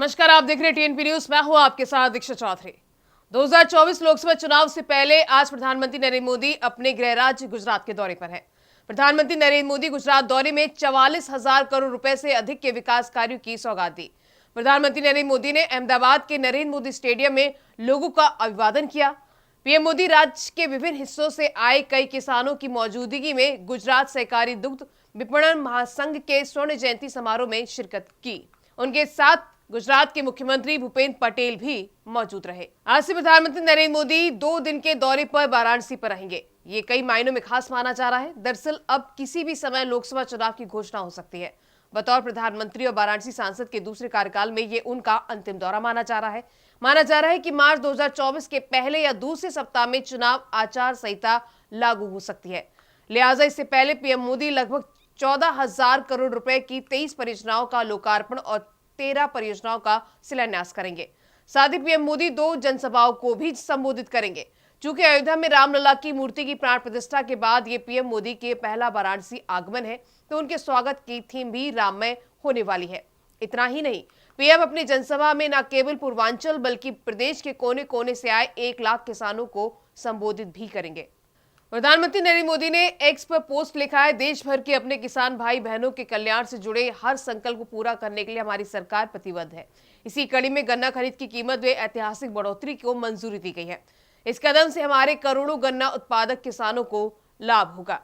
नमस्कार, आप देख रहे हैं टीएनपी न्यूज। मैं हूं आपके साथ दीक्षा चौधरी। 2024 लोकसभा चुनाव से पहले आज प्रधानमंत्री नरेंद्र मोदी अपने गृह राज्य गुजरात के दौरे पर हैं। प्रधानमंत्री नरेंद्र मोदी गुजरात दौरे में 44,000 करोड़ रुपए से अधिक के विकास कार्यों की सौगात दी। प्रधानमंत्री नरेंद्र मोदी ने अहमदाबाद के नरेंद्र मोदी स्टेडियम में लोगों का अभिवादन किया। पीएम मोदी राज्य के विभिन्न हिस्सों से आए कई किसानों की मौजूदगी में गुजरात सहकारी दुग्ध विपणन महासंघ के स्वर्ण जयंती समारोह में शिरकत की। उनके साथ गुजरात के मुख्यमंत्री भूपेंद्र पटेल भी मौजूद रहे। आज से प्रधानमंत्री नरेंद्र मोदी 2 दिन के दौरे पर वाराणसी पर रहेंगे। ये कई मायनों में खास माना जा रहा है। दरअसल अब किसी भी समय लोकसभा चुनाव की घोषणा हो सकती है। बतौर प्रधानमंत्री और वाराणसी सांसद के दूसरे कार्यकाल में ये उनका अंतिम दौरा माना जा रहा है। माना जा रहा है कि मार्च 2024 के पहले या दूसरे सप्ताह में चुनाव आचार संहिता लागू हो सकती है। लिहाजा इससे पहले पीएम मोदी लगभग 14,000 करोड़ रुपए की 23 परियोजनाओं का लोकार्पण और 13 परियोजनाओं का शिलान्यास करेंगे। साथ ही पीएम मोदी 2 जनसभाओं को भी संबोधित करेंगे। चूंकि अयोध्या में रामलला की मूर्ति की प्राण प्रतिष्ठा के बाद ये पीएम मोदी के पहला वाराणसी आगमन है, तो उनके स्वागत की थीम भी राममय होने वाली है। इतना ही नहीं, पीएम अपनी जनसभा में न केवल पूर्वांचल बल्कि प्रदेश के कोने कोने से आए 1 लाख किसानों को संबोधित भी करेंगे। प्रधानमंत्री नरेंद्र मोदी ने एक्स पर पोस्ट लिखा है, देश भर के अपने किसान भाई बहनों के कल्याण से जुड़े हर संकल्प को पूरा करने के लिए हमारी सरकार प्रतिबद्ध है। इसी कड़ी में गन्ना खरीद की कीमत में ऐतिहासिक बढ़ोतरी को मंजूरी दी गई है। इस कदम से हमारे करोड़ों गन्ना उत्पादक किसानों को लाभ होगा।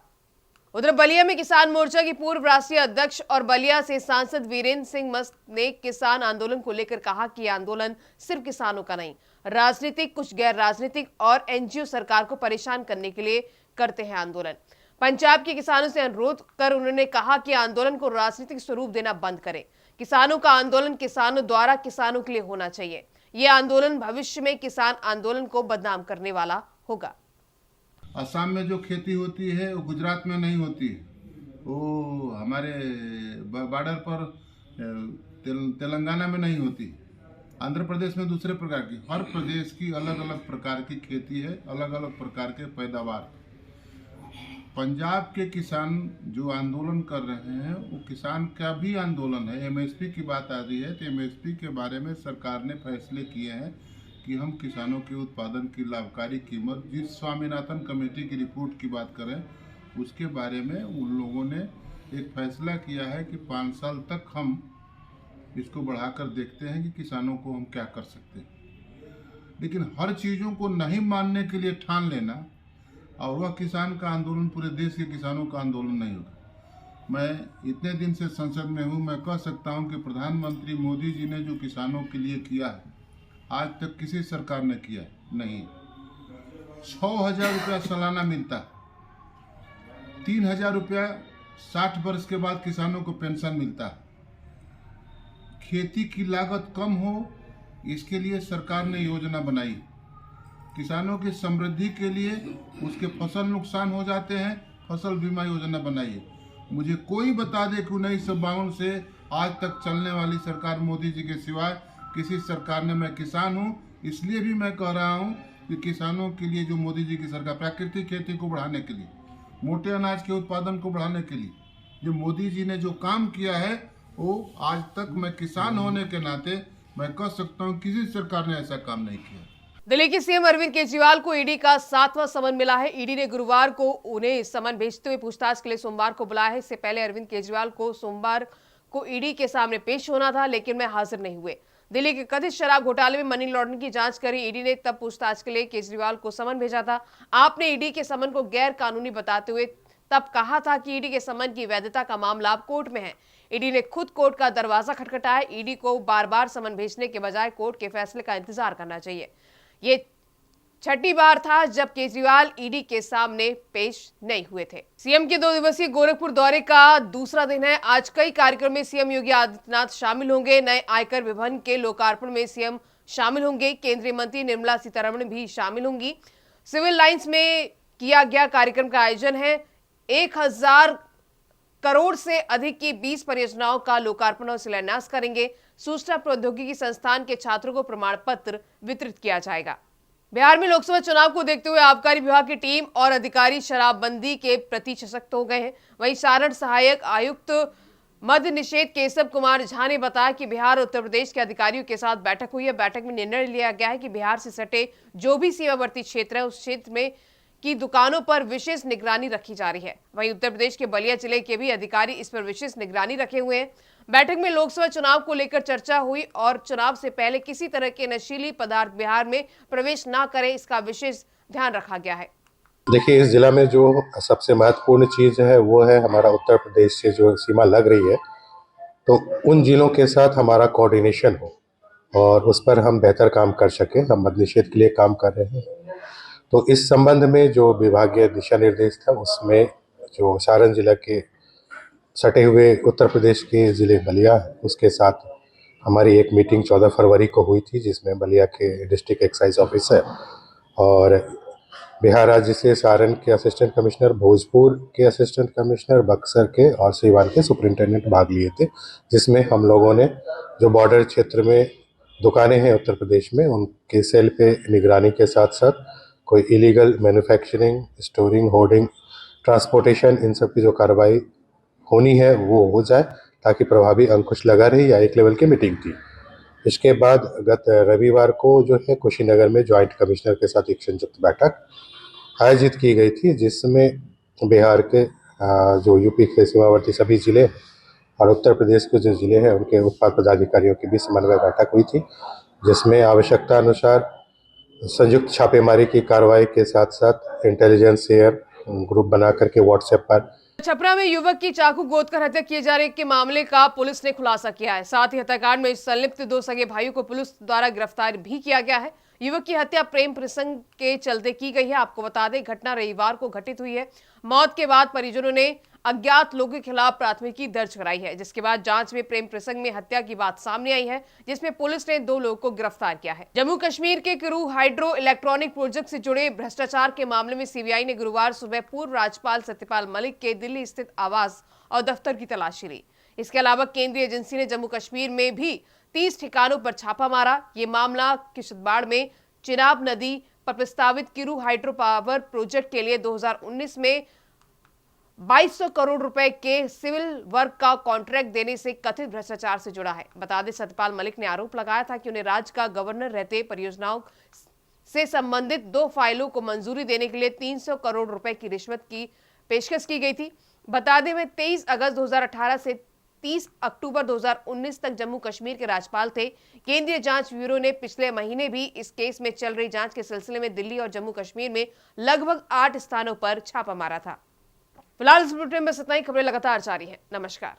उधर बलिया में किसान मोर्चा की पूर्व राष्ट्रीय अध्यक्ष और बलिया से सांसद वीरेंद्र सिंह मस्त ने किसान आंदोलन को लेकर कहा कि यह आंदोलन सिर्फ किसानों का नहीं, राजनीतिक, कुछ गैर राजनीतिक और एनजीओ सरकार को परेशान करने के लिए करते हैं आंदोलन। पंजाब के किसानों से अनुरोध कर उन्होंने कहा कि आंदोलन को राजनीतिक स्वरूप देना बंद करें। किसानों का आंदोलन किसानों द्वारा किसानों के लिए होना चाहिए। यह आंदोलन भविष्य में किसान आंदोलन को बदनाम करने वाला होगा। असम में जो खेती होती है वो गुजरात में नहीं होती है, वो हमारे बॉर्डर पर तेलंगाना में नहीं होती, आंध्र प्रदेश में दूसरे प्रकार की। हर प्रदेश की अलग अलग प्रकार की खेती है, अलग अलग प्रकार के पैदावार। पंजाब के किसान जो आंदोलन कर रहे हैं वो किसान का भी आंदोलन है। एमएसपी की बात आ रही है तो एमएसपी के बारे में सरकार ने फैसले किए हैं कि हम किसानों के उत्पादन की लाभकारी कीमत, जिस स्वामीनाथन कमेटी की रिपोर्ट की बात करें उसके बारे में उन लोगों ने एक फैसला किया है कि 5 साल तक हम इसको बढ़ाकर देखते हैं कि किसानों को हम क्या कर सकते हैं। लेकिन हर चीज़ों को नहीं मानने के लिए ठान लेना और वह किसान का आंदोलन पूरे देश के किसानों का आंदोलन नहीं होगा। मैं इतने दिन से संसद में हूँ, मैं कह सकता हूँ कि प्रधानमंत्री मोदी जी ने जो किसानों के लिए किया है आज तक किसी सरकार ने किया नहीं। 6,000 रुपया सालाना मिलता, 3,000 रुपया 60 वर्ष के बाद किसानों को पेंशन मिलता। खेती की लागत कम हो इसके लिए सरकार ने योजना बनाई। किसानों की समृद्धि के लिए उसके फसल नुकसान हो जाते हैं, फसल बीमा योजना बनाई है। मुझे कोई बता दे कि 1952 से आज तक चलने वाली सरकार मोदी जी के सिवाय किसी सरकार ने, मैं किसान हूँ इसलिए भी मैं कह रहा हूँ कि किसानों के लिए जो मोदी जी की सरकार प्राकृतिक खेती को बढ़ाने के लिए, मोटे अनाज के उत्पादन को बढ़ाने के लिए जो मोदी जी ने जो काम किया है वो आज तक मैं किसान होने के नाते मैं कह सकता हूँ किसी सरकार ने ऐसा काम नहीं किया। दिल्ली के सीएम अरविंद केजरीवाल को ईडी का 7वां समन मिला है। ईडी ने गुरुवार को उन्हें समन भेजते हुए पूछताछ के लिए सोमवार को बुलाया है। इससे पहले अरविंद केजरीवाल को सोमवार को ईडी के सामने पेश होना था, लेकिन वे हाजिर नहीं हुए। दिल्ली के कथित शराब घोटाले में मनी लॉन्ड्रिंग की जांच करी ईडी ने तब पूछताछ के लिए केजरीवाल को समन भेजा था। आपने ईडी के समन को गैर कानूनी बताते हुए तब कहा था कि ईडी के समन की वैधता का मामला अब कोर्ट में है। ईडी ने खुद कोर्ट का दरवाजा खटखटाया। ईडी को बार बार समन भेजने के बजाय कोर्ट के फैसले का इंतजार करना चाहिए। ये 6ठी बार था जब केजरीवाल ईडी के सामने पेश नहीं हुए थे। सीएम के 2 दिवसीय गोरखपुर दौरे का दूसरा दिन है। आज कई कार्यक्रम में सीएम योगी आदित्यनाथ शामिल होंगे। नए आयकर विभाग के लोकार्पण में सीएम शामिल होंगे। केंद्रीय मंत्री निर्मला सीतारमण भी शामिल होंगी। सिविल लाइंस में किया गया कार्यक्रम का आयोजन है। 1,000 करोड़ से अधिक की 20 परियोजनाओं का लोकार्पण और शिलान्यास करेंगे। सूचना प्रौद्योगिकी संस्थान के छात्रों को प्रमाण पत्र वितरित किया जाएगा। बिहार में लोकसभा चुनाव को देखते हुए आबकारी विभाग की टीम और अधिकारी शराबबंदी के प्रति सशक्त हो गए हैं। वहीं सारण सहायक आयुक्त मद्य निषेध केशव कुमार झा ने बताया कि बिहार और उत्तर प्रदेश के अधिकारियों के साथ बैठक हुई है। बैठक में निर्णय लिया गया है कि बिहार से सटे जो भी सीमावर्ती क्षेत्र है उस क्षेत्र में की दुकानों पर विशेष निगरानी रखी जा रही है। वहीं उत्तर प्रदेश के बलिया जिले के भी अधिकारी इस पर विशेष निगरानी रखे हुए हैं। बैठक में लोकसभा चुनाव को लेकर चर्चा हुई और चुनाव से पहले किसी तरह के नशीली पदार्थ बिहार में प्रवेश न करे, इसका विशेष ध्यान रखा गया है। देखिए, इस जिला में जो सबसे महत्वपूर्ण चीज़ है वो है हमारा उत्तर प्रदेश से जो सीमा लग रही है, तो उन जिलों के साथ हमारा कोऑर्डिनेशन हो और उस पर हम बेहतर काम कर सकें। हम मद्य निषेध के लिए काम कर रहे हैं। तो इस संबंध में जो विभागीय दिशा निर्देश था उसमें जो सारण जिला के सटे हुए उत्तर प्रदेश के ज़िले बलिया है, उसके साथ हमारी एक मीटिंग 14 फरवरी को हुई थी, जिसमें बलिया के डिस्ट्रिक्ट एक्साइज ऑफिसर और बिहार राज्य से सारण के असिस्टेंट कमिश्नर, भोजपुर के असिस्टेंट कमिश्नर, बक्सर के और सीवान के सुपरिंटेंडेंट भाग लिए थे, जिसमें हम लोगों ने जो बॉर्डर क्षेत्र में दुकानें हैं उत्तर प्रदेश में उनके सेल पे निगरानी के साथ साथ कोई illegal manufacturing, storing, hoarding, transportation, इन सब की जो कार्रवाई होनी है वो हो जाए, ताकि प्रभावी अंकुश लगा रहे। या एक लेवल की मीटिंग थी। इसके बाद गत रविवार को जो है कुशीनगर में ज्वाइंट कमिश्नर के साथ एक संयुक्त बैठक आयोजित की गई थी, जिसमें बिहार के जो यूपी के सीमावर्ती सभी ज़िले और उत्तर प्रदेश के जो ज़िले हैं उनके उत्पाद पदाधिकारियों की भी समन्वय बैठक हुई थी, जिसमें आवश्यकता अनुसार संयुक्त छापेमारी की कार्रवाई के साथ साथ इंटेलिजेंस शेयर ग्रुप बना करके व्हाट्सएप पर छपरा में युवक की चाकू गोदकर हत्या किए जाने के मामले का पुलिस ने खुलासा किया है। साथ ही हत्याकांड में संलिप्त 2 सगे भाइयों को पुलिस द्वारा गिरफ्तार भी किया गया है। युवक की हत्या प्रेम प्रसंग के चलते की गई है। आपको बता दें, घटना रविवार को घटित हुई है। मौत के बाद परिजनों ने अज्ञात लोगों के खिलाफ प्राथमिकी दर्ज कराई है, जिसके बाद जांच में प्रेम प्रसंग में हत्या की बात सामने आई है, जिसमें पुलिस ने 2 लोगों को गिरफ्तार किया है। जम्मू कश्मीर के किरू हाइड्रो इलेक्ट्रॉनिक प्रोजेक्ट से जुड़े भ्रष्टाचार के मामले में सीबीआई ने गुरुवार सुबह पूर्व राज्यपाल सत्यपाल मलिक के दिल्ली स्थित आवास और दफ्तर की तलाशी ली। इसके अलावा केंद्रीय एजेंसी ने जम्मू कश्मीर में भी 30 ठिकानों पर छापा मारा। ये मामला किशतवाड़ में चिनाब नदी पर प्रस्तावित किरू हाइड्रो पावर प्रोजेक्ट के लिए 2019 में 2200 करोड़ रुपए के सिविल वर्क का कॉन्ट्रैक्ट देने से कथित भ्रष्टाचार से जुड़ा है। बता दें, सत्यपाल मलिक ने आरोप लगाया था कि उन्हें राज्य का गवर्नर रहते परियोजनाओं से संबंधित 2 फाइलों को मंजूरी देने के लिए 300 करोड़ रुपए की रिश्वत की पेशकश की गई थी। बता दें, वे 23 अगस्त 2018 से 30 अक्टूबर 2019 तक जम्मू कश्मीर के राज्यपाल थे। केंद्रीय जांच ब्यूरो ने पिछले महीने भी इस केस में चल रही जांच के सिलसिले में दिल्ली और जम्मू कश्मीर में लगभग 8 स्थानों पर छापा मारा था। फिलहाल इस बुलेटिन में इतना ही। खबरें लगातार जारी हैं। नमस्कार।